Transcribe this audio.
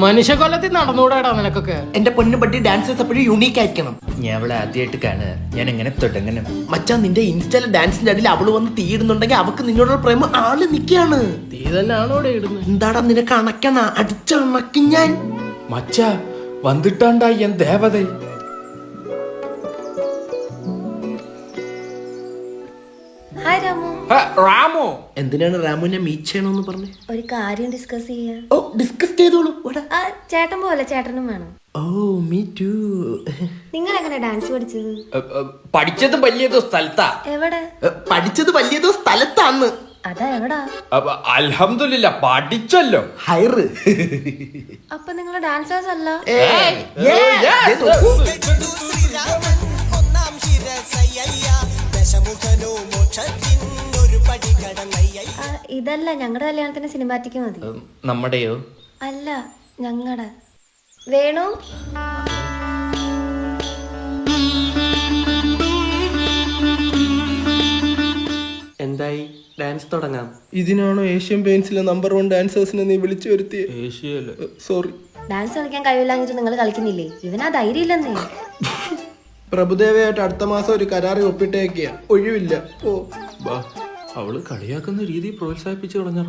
മനുഷ്യകൊല്ലത്തിൽ നടന്നുകൂടാടാ നിനക്കൊക്കെ. എന്റെ പൊന്നു പട്ടി ഡാൻസേഴ്സ് എപ്പോഴും യൂണീക്ക് ആയിരിക്കണം. ഞാൻ അവളെ ആദ്യമായിട്ട് കാണുക, ഞാൻ എങ്ങനെ തുടങ്ങണം? മച്ചാ നിന്റെ ഇൻസ്റ്റയിലെ ഡാൻസിന്റെ അടിയിൽ അവള് വന്ന് തീയിടുന്നുണ്ടെങ്കിൽ അവക്ക് നിന്നോടുള്ള പ്രേമം ആള് നിക്കാണ്. തീ തന്നെയാണോ ഇവിടെ ഇടുന്നത്? എന്താടാ നിനക്ക് അണക്കണ അടിച്ചണക്കി ഞാൻ മച്ചാ വന്നിട്ടാണ്ടാ എൻ ദേവതേ. ഹായ് രാമു. റാമോ, എന്തിനാണ് രാമുവിനെ മീറ്റ് ചെയ്യണമെന്ന് പറഞ്ഞു? ഒരു കാര്യം ഡിസ്കസ് ചെയ്യാ. ഓ ഡിസ്കസ് ചെയ്തോളൂ. ആ ചേട്ടൻ പോലെ ചേട്ടനും വേണം. Oh me to. നിങ്ങൾ എങ്ങനെ ഡാൻസ് പഠിച്ചത്? പഠിച്ചത് വലിയതോ സ്ഥലത്താ. എവിടെ? പഠിച്ചത് വലിയതോ സ്ഥലത്താന്ന്. അതാ എവിടാ? അൽഹംദുലില്ലാ പഠിച്ചല്ലോ. ഹൈറ്. അപ്പൊ നിങ്ങൾ ഡാൻസേഴ്സ് അല്ല? ഇതല്ല, ഞങ്ങളുടെ കല്യാണത്തിന് സിനിമാറ്റിക് മതി. നമ്മുടെയോ? അല്ല, ഞങ്ങളുടെ. വേണു എന്തായി? ഡാൻസ് തുടങ്ങാം. ഇതിനാണോ ഏഷ്യൻ പെയിന്റ്സിലെ നമ്പർ 1 ഡാൻസേഴ്സിനെ നീ വിളിച്ചു വരുത്തിയ? സോറി. ഡാൻസ് കളിക്കാൻ കഴിവില്ലാഞ്ഞിട്ട് നിങ്ങൾ കളിക്കുന്നില്ലേ? ഇവനാ ധൈര്യം ഇല്ലെന്നേ. പ്രഭുദേവയായിട്ട് അടുത്ത മാസം ഒരു കരാറി ഒപ്പിട്ടേക്കിയ, ഒഴിവില്ല. ഓ അവള് കളിയാക്കുന്ന രീതി പ്രോത്സാഹിപ്പിച്ചു കളഞ്ഞാ.